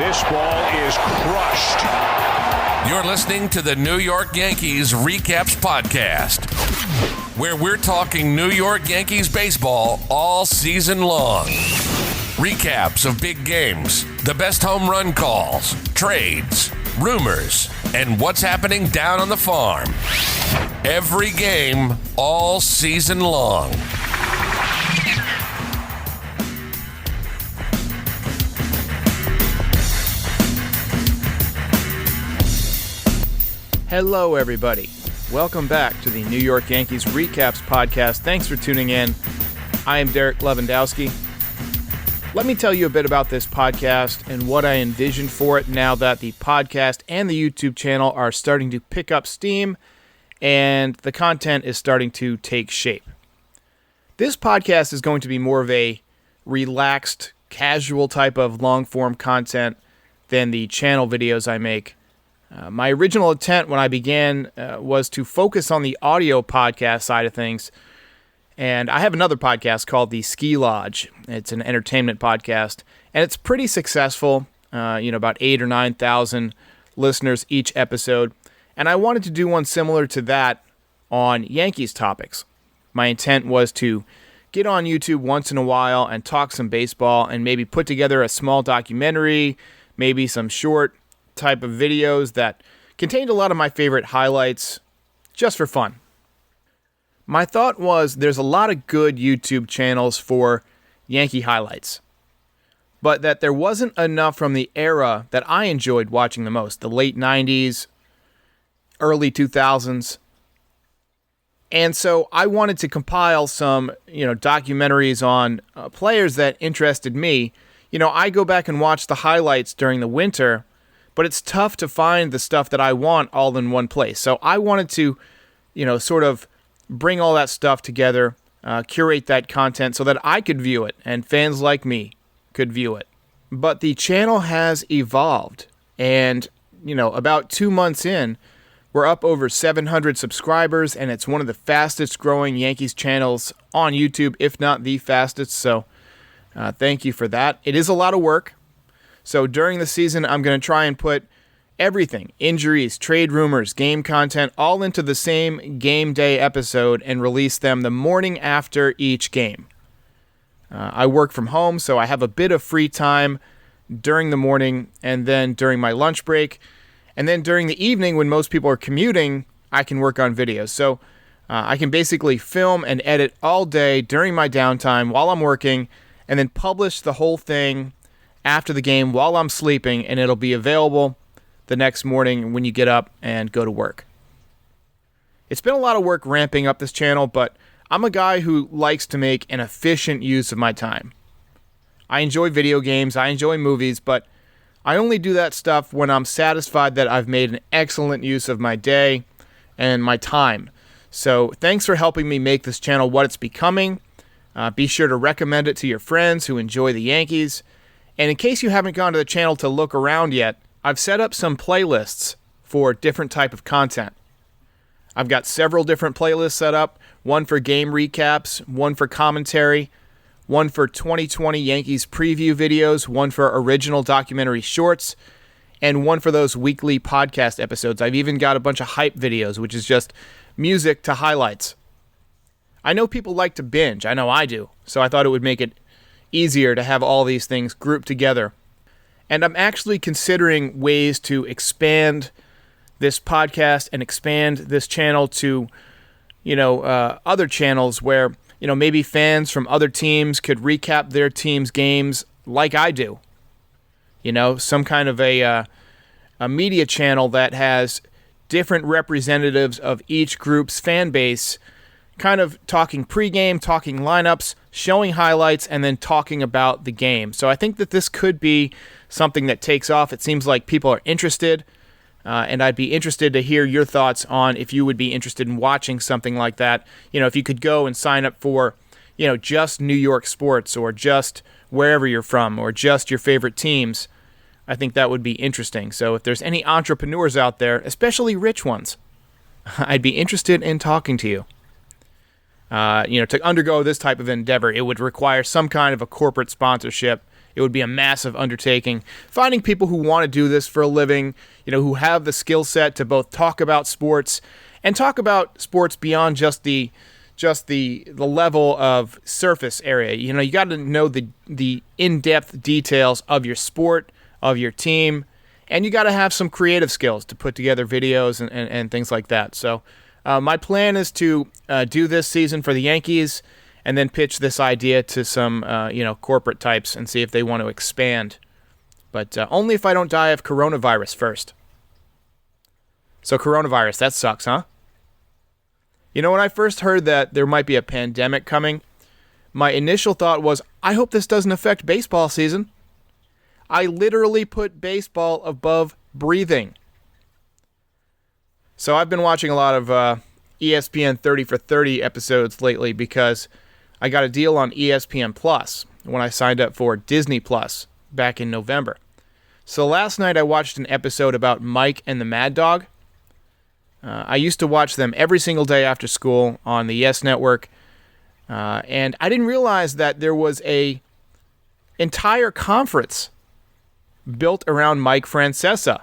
This ball is crushed. You're listening to the New York Yankees Recaps podcast, where we're talking New York Yankees baseball all season long. Recaps of big games, the best home run calls, trades, rumors, and what's happening down on the farm. Every game, all season long. Hello, everybody. Welcome back to the New York Yankees Recaps podcast. Thanks for tuning in. I am Derek Lewandowski. Let me tell you a bit about this podcast and what I envision for it now that the podcast and the YouTube channel are starting to pick up steam and the content is starting to take shape. This podcast is going to be more of a relaxed, casual type of long-form content than the channel videos I make. My original intent when I began was to focus on the audio podcast side of things, and I have another podcast called The Ski Lodge. It's an entertainment podcast, and it's pretty successful, about 8,000 or 9,000 listeners each episode, and I wanted to do one similar to that on Yankees topics. My intent was to get on YouTube once in a while and talk some baseball and maybe put together a small documentary, maybe some short type of videos that contained a lot of my favorite highlights just for fun. My thought was there's a lot of good YouTube channels for Yankee highlights, but that there wasn't enough from the era that I enjoyed watching the most, the late 90s, early 2000s. And so I wanted to compile some, documentaries on players that interested me. I go back and watch the highlights during the winter, but it's tough to find the stuff that I want all in one place. So I wanted to, sort of bring all that stuff together, curate that content so that I could view it and fans like me could view it. But the channel has evolved, and, about 2 months in, we're up over 700 subscribers, and it's one of the fastest growing Yankees channels on YouTube, if not the fastest. So thank you for that. It is a lot of work. So during the season, I'm going to try and put everything, injuries, trade rumors, game content, all into the same game day episode and release them the morning after each game. I work from home, so I have a bit of free time during the morning and then during my lunch break. And then during the evening when most people are commuting, I can work on videos. So I can basically film and edit all day during my downtime while I'm working and then publish the whole thing after the game while I'm sleeping, and it'll be available the next morning when you get up and go to work. It's been a lot of work ramping up this channel, but I'm a guy who likes to make an efficient use of my time. I enjoy video games, I enjoy movies, but I only do that stuff when I'm satisfied that I've made an excellent use of my day and my time. So thanks for helping me make this channel what it's becoming. Be sure to recommend it to your friends who enjoy the Yankees. And in case you haven't gone to the channel to look around yet, I've set up some playlists for different type of content. I've got several different playlists set up, one for game recaps, one for commentary, one for 2020 Yankees preview videos, one for original documentary shorts, and one for those weekly podcast episodes. I've even got a bunch of hype videos, which is just music to highlights. I know people like to binge. I know I do. So I thought it would make it easier to have all these things grouped together. And I'm actually considering ways to expand this podcast and expand this channel to, other channels where, maybe fans from other teams could recap their team's games like I do. Some kind of a media channel that has different representatives of each group's fan base, kind of talking pregame, talking lineups, showing highlights, and then talking about the game. So I think that this could be something that takes off. It seems like people are interested, and I'd be interested to hear your thoughts on if you would be interested in watching something like that. If you could go and sign up for, just New York sports or just wherever you're from or just your favorite teams, I think that would be interesting. So if there's any entrepreneurs out there, especially rich ones, I'd be interested in talking to you. To undergo this type of endeavor, it would require some kind of a corporate sponsorship, It would be a massive undertaking. Finding people who want to do this for a living, who have the skill set to both talk about sports and talk about sports beyond just the level of surface area. You got to know the in-depth details of your sport, of your team, and you got to have some creative skills to put together videos and things like that. So my plan is to do this season for the Yankees and then pitch this idea to some corporate types and see if they want to expand. But only if I don't die of coronavirus first. So coronavirus, that sucks, huh? When I first heard that there might be a pandemic coming, my initial thought was, I hope this doesn't affect baseball season. I literally put baseball above breathing. So I've been watching a lot of ESPN 30 for 30 episodes lately because I got a deal on ESPN Plus when I signed up for Disney Plus back in November. So last night I watched an episode about Mike and the Mad Dog. I used to watch them every single day after school on the Yes Network, and I didn't realize that there was a entire conference built around Mike Francesa.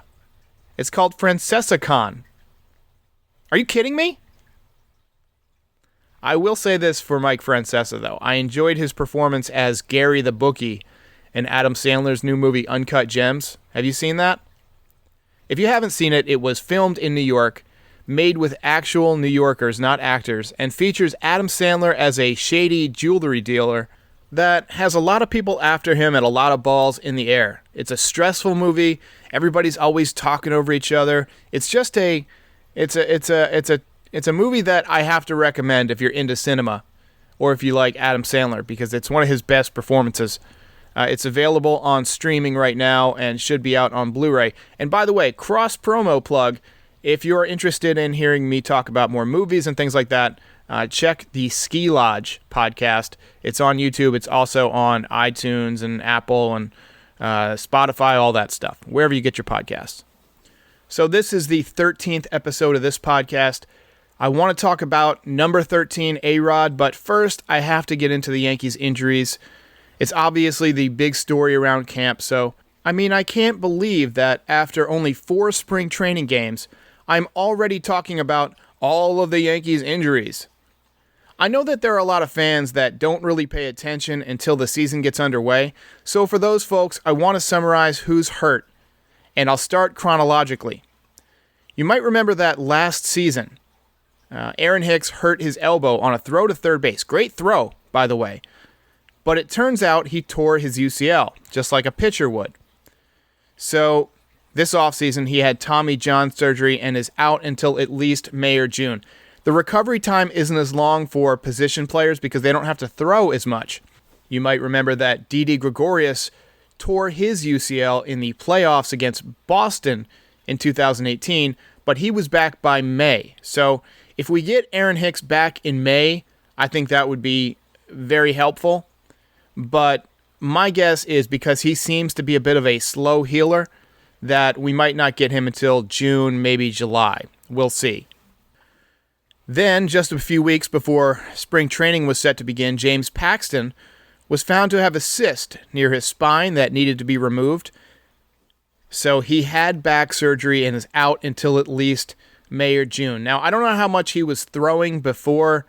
It's called FrancesaCon. Are you kidding me? I will say this for Mike Francesa, though. I enjoyed his performance as Gary the Bookie in Adam Sandler's new movie Uncut Gems. Have you seen that? If you haven't seen it, it was filmed in New York, made with actual New Yorkers, not actors, and features Adam Sandler as a shady jewelry dealer that has a lot of people after him and a lot of balls in the air. It's a stressful movie. Everybody's always talking over each other. It's just it's a movie that I have to recommend if you're into cinema or if you like Adam Sandler, because it's one of his best performances. It's available on streaming right now and should be out on Blu-ray. And by the way, cross promo plug, if you're interested in hearing me talk about more movies and things like that, check the Ski Lodge podcast. It's on YouTube. It's also on iTunes and Apple and Spotify, all that stuff, wherever you get your podcasts. So this is the 13th episode of this podcast. I want to talk about number 13, A-Rod, but first I have to get into the Yankees injuries. It's obviously the big story around camp, so I can't believe that after only 4 spring training games, I'm already talking about all of the Yankees injuries. I know that there are a lot of fans that don't really pay attention until the season gets underway, so for those folks, I want to summarize who's hurt, and I'll start chronologically. You might remember that last season, Aaron Hicks hurt his elbow on a throw to third base. Great throw, by the way. But it turns out he tore his UCL, just like a pitcher would. So this offseason, he had Tommy John surgery and is out until at least May or June. The recovery time isn't as long for position players because they don't have to throw as much. You might remember that Didi Gregorius tore his UCL in the playoffs against Boston in 2018, but he was back by May. So if we get Aaron Hicks back in May, I think that would be very helpful. But my guess is because he seems to be a bit of a slow healer that we might not get him until June, maybe July. We'll see. Then, just a few weeks before spring training was set to begin, James Paxton was found to have a cyst near his spine that needed to be removed. So he had back surgery and is out until at least May or June. Now, I don't know how much he was throwing before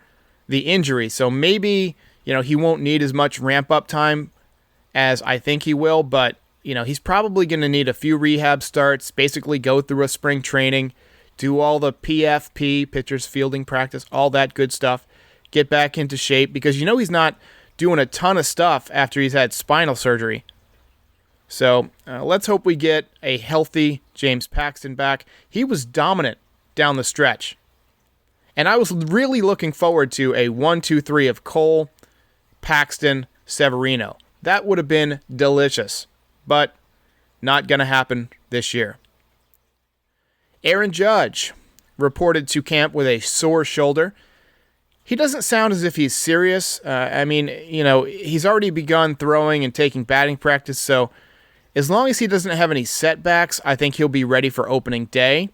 the injury, so maybe, he won't need as much ramp-up time as I think he will, but, he's probably going to need a few rehab starts, basically go through a spring training, do all the PFP, pitcher's fielding practice, all that good stuff, get back into shape, because he's not doing a ton of stuff after he's had spinal surgery. So let's hope we get a healthy James Paxton back. He was dominant down the stretch. And I was really looking forward to a 1-2-3 of Cole, Paxton, Severino. That would have been delicious, but not going to happen this year. Aaron Judge reported to camp with a sore shoulder. He doesn't sound as if he's serious. He's already begun throwing and taking batting practice, so as long as he doesn't have any setbacks, I think he'll be ready for opening day.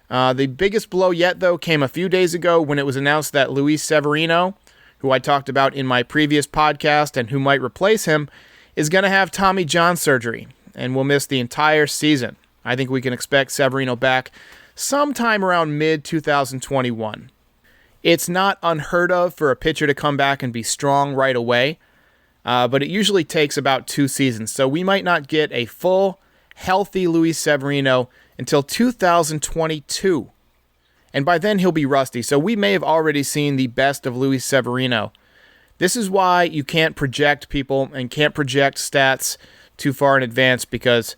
The biggest blow yet, though, came a few days ago when it was announced that Luis Severino, who I talked about in my previous podcast and who might replace him, is going to have Tommy John surgery and will miss the entire season. I think we can expect Severino back sometime around mid-2021. It's not unheard of for a pitcher to come back and be strong right away, but it usually takes about 2 seasons. So we might not get a full, healthy Luis Severino until 2022. And by then he'll be rusty. So we may have already seen the best of Luis Severino. This is why you can't project people and can't project stats too far in advance because,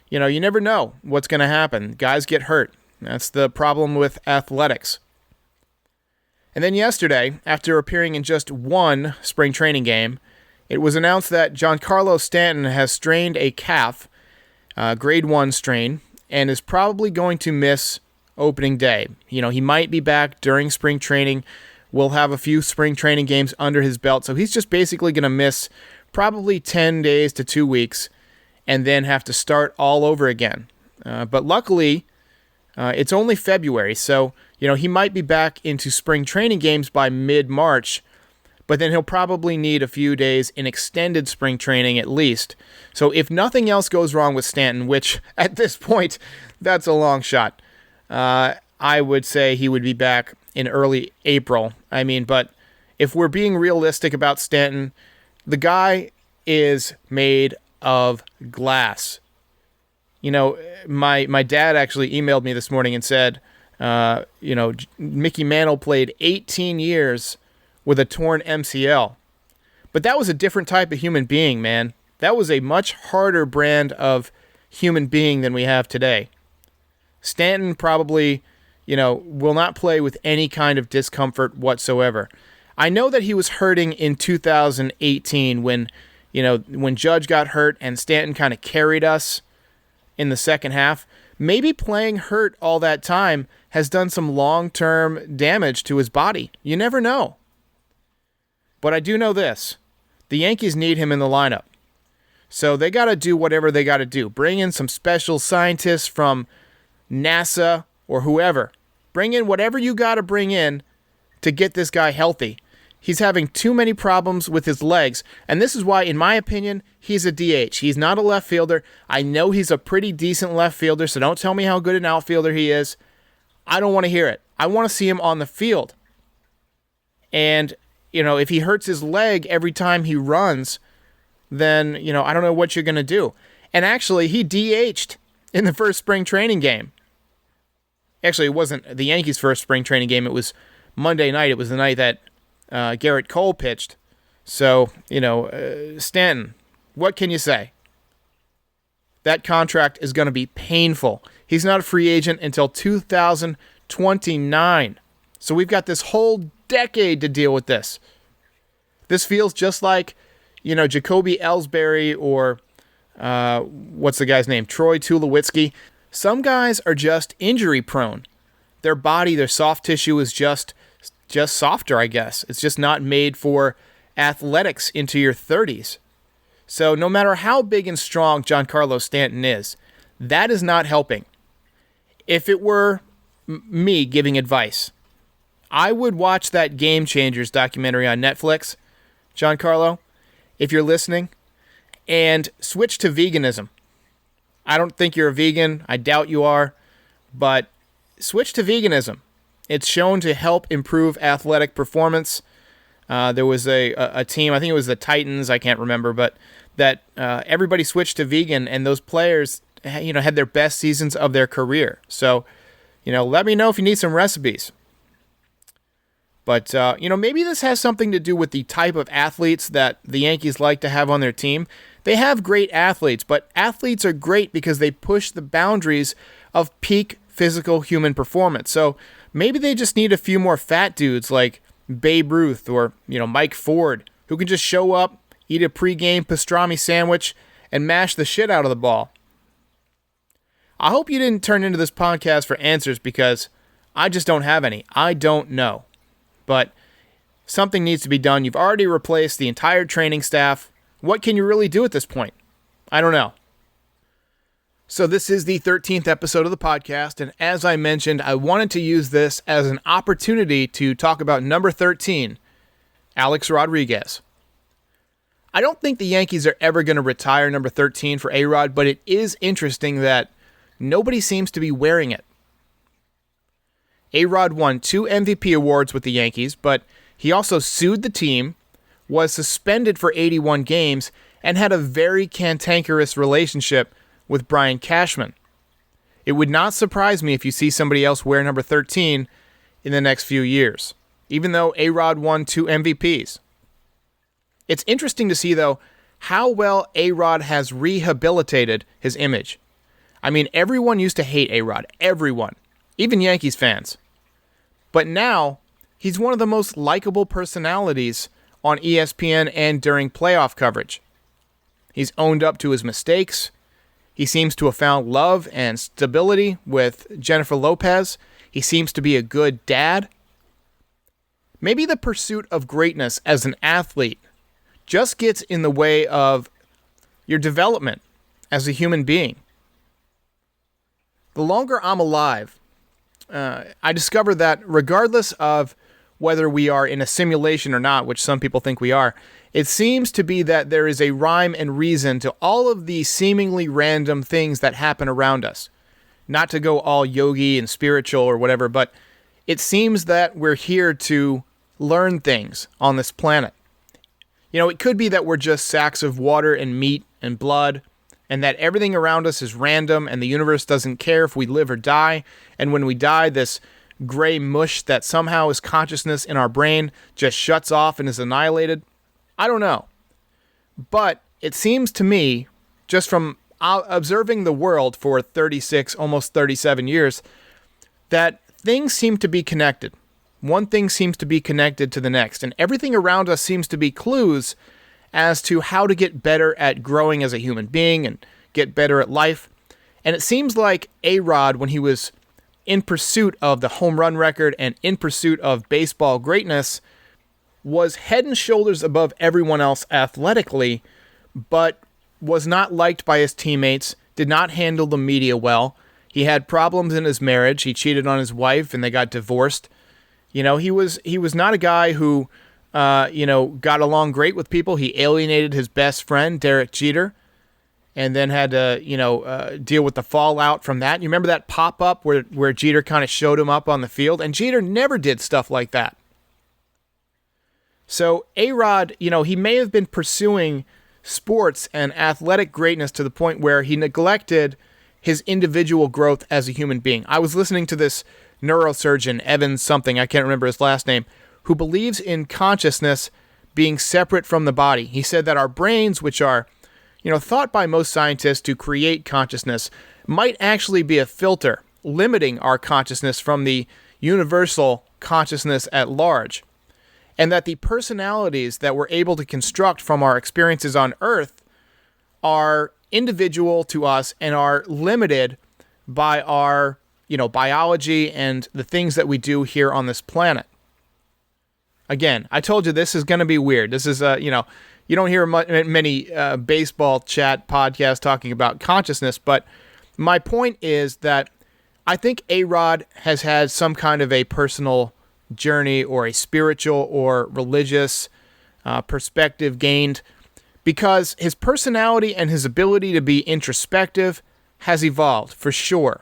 you never know what's going to happen. Guys get hurt. That's the problem with athletics. And then yesterday, after appearing in just one spring training game, it was announced that Giancarlo Stanton has strained a calf, grade 1 strain, and is probably going to miss opening day. He might be back during spring training. We'll have a few spring training games under his belt, so he's just basically going to miss probably 10 days to 2 weeks and then have to start all over again. But luckily, it's only February, so he might be back into spring training games by mid-March, but then he'll probably need a few days in extended spring training at least. So if nothing else goes wrong with Stanton, which at this point, that's a long shot, I would say he would be back in early April. But if we're being realistic about Stanton, the guy is made of glass. My dad actually emailed me this morning and said, Mickey Mantle played 18 years with a torn MCL. But that was a different type of human being, man. That was a much harder brand of human being than we have today. Stanton probably, will not play with any kind of discomfort whatsoever. I know that he was hurting in 2018 when Judge got hurt and Stanton kind of carried us in the second half. Maybe playing hurt all that time has done some long-term damage to his body. You never know. But I do know this. The Yankees need him in the lineup. So they got to do whatever they got to do. Bring in some special scientists from NASA or whoever. Bring in whatever you got to bring in to get this guy healthy. He's having too many problems with his legs, and this is why, in my opinion, he's a DH. He's not a left fielder. I know he's a pretty decent left fielder, so don't tell me how good an outfielder he is. I don't want to hear it. I want to see him on the field. And, if he hurts his leg every time he runs, then, I don't know what you're going to do. And actually, he DH'd in the first spring training game. Actually, it wasn't the Yankees' first spring training game. It was Monday night. It was the night that Garrett Cole pitched. So, Stanton, what can you say? That contract is going to be painful. He's not a free agent until 2029. So we've got this whole decade to deal with this. This feels just like, Jacoby Ellsbury or what's the guy's name? Troy Tulowitzki. Some guys are just injury prone. Their body, their soft tissue is just softer, I guess. It's just not made for athletics into your 30s. So no matter how big and strong Giancarlo Stanton is, that is not helping. If it were me giving advice, I would watch that Game Changers documentary on Netflix, Giancarlo, if you're listening, and switch to veganism. I don't think you're a vegan. I doubt you are. But switch to veganism. It's shown to help improve athletic performance. There was a team, I think it was the Titans, I can't remember, but that everybody switched to vegan, and those players, had their best seasons of their career. So, let me know if you need some recipes. But, maybe this has something to do with the type of athletes that the Yankees like to have on their team. They have great athletes, but athletes are great because they push the boundaries of peak physical human performance. So maybe they just need a few more fat dudes like Babe Ruth or, Mike Ford, who can just show up, eat a pregame pastrami sandwich, and mash the shit out of the ball. I hope you didn't turn into this podcast for answers because I just don't have any. I don't know. But something needs to be done. You've already replaced the entire training staff. What can you really do at this point? I don't know. So this is the 13th episode of the podcast, and as I mentioned, I wanted to use this as an opportunity to talk about number 13, Alex Rodriguez. I don't think the Yankees are ever going to retire number 13 for A-Rod, but it is interesting that nobody seems to be wearing it. A-Rod won 2 MVP awards with the Yankees, but he also sued the team, was suspended for 81 games, and had a very cantankerous relationship with Brian Cashman. It would not surprise me if you see somebody else wear number 13 in the next few years, even though A-Rod won 2 MVPs. It's interesting to see, though, how well A-Rod has rehabilitated his image. I mean, everyone used to hate A-Rod. Everyone. Even Yankees fans. But now, he's one of the most likable personalities on ESPN and during playoff coverage. He's owned up to his mistakes. He seems to have found love and stability with Jennifer Lopez. He seems to be a good dad. Maybe the pursuit of greatness as an athlete just gets in the way of your development as a human being. The longer I'm alive, I discover that regardless of whether we are in a simulation or not, which some people think we are, it seems to be that there is a rhyme and reason to all of the seemingly random things that happen around us. Not to go all yogi and spiritual or whatever, but it seems that we're here to learn things on this planet. You know, it could be that we're just sacks of water and meat and blood, and that everything around us is random and the universe doesn't care if we live or die, and when we die, this gray mush that somehow is consciousness in our brain just shuts off and is annihilated. I don't know. But it seems to me, just from observing the world for 36, almost 37 years, that things seem to be connected. One thing seems to be connected to the next, and everything around us seems to be clues as to how to get better at growing as a human being and get better at life. And it seems like A-Rod, when he was in pursuit of the home run record and in pursuit of baseball greatness, was head and shoulders above everyone else athletically, but was not liked by his teammates, did not handle the media well. He had problems in his marriage. He cheated on his wife and they got divorced. You know, he was not a guy who, got along great with people. He alienated his best friend, Derek Jeter, and then had to, deal with the fallout from that. You remember that pop-up where Jeter kind of showed him up on the field? And Jeter never did stuff like that. So A-Rod, he may have been pursuing sports and athletic greatness to the point where he neglected his individual growth as a human being. I was listening to this neurosurgeon, Evan something, I can't remember his last name, who believes in consciousness being separate from the body. He said that our brains, which are, thought by most scientists to create consciousness, might actually be a filter limiting our consciousness from the universal consciousness at large. And that the personalities that we're able to construct from our experiences on Earth are individual to us and are limited by our, biology and the things that we do here on this planet. Again, I told you this is going to be weird. This is, you don't hear many baseball chat podcasts talking about consciousness, but my point is that I think A-Rod has had some kind of a personal journey or a spiritual or religious perspective gained because his personality and his ability to be introspective has evolved for sure.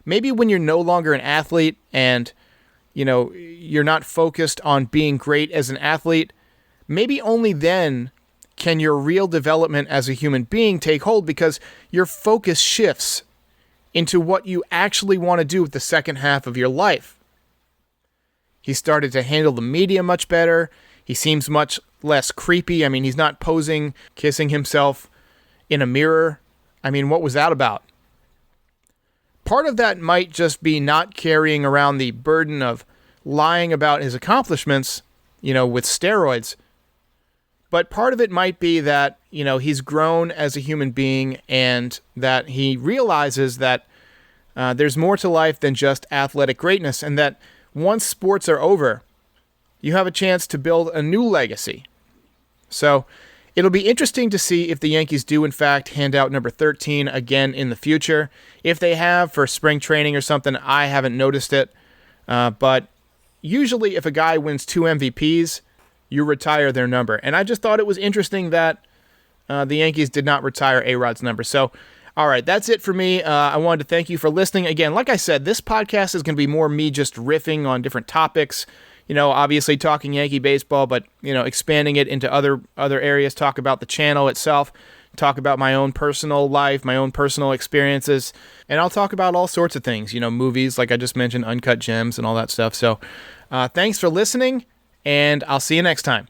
Maybe when you're no longer an athlete and you're not focused on being great as an athlete, maybe only then can your real development as a human being take hold because your focus shifts into what you actually want to do with the second half of your life. He started to handle the media much better. He seems much less creepy. I mean, he's not posing, kissing himself in a mirror. I mean, what was that about? Part of that might just be not carrying around the burden of lying about his accomplishments, with steroids. But part of it might be that, he's grown as a human being and that he realizes that there's more to life than just athletic greatness and that once sports are over, you have a chance to build a new legacy. So it'll be interesting to see if the Yankees do, in fact, hand out number 13 again in the future. If they have for spring training or something, I haven't noticed it. But usually if a guy wins 2 MVPs, you retire their number. And I just thought it was interesting that the Yankees did not retire A-Rod's number. So, all right, that's it for me. I wanted to thank you for listening. Again, like I said, this podcast is going to be more me just riffing on different topics. Obviously talking Yankee baseball, but, expanding it into other areas, talk about the channel itself, talk about my own personal life, my own personal experiences, and I'll talk about all sorts of things, movies, like I just mentioned, Uncut Gems and all that stuff. So thanks for listening, and I'll see you next time.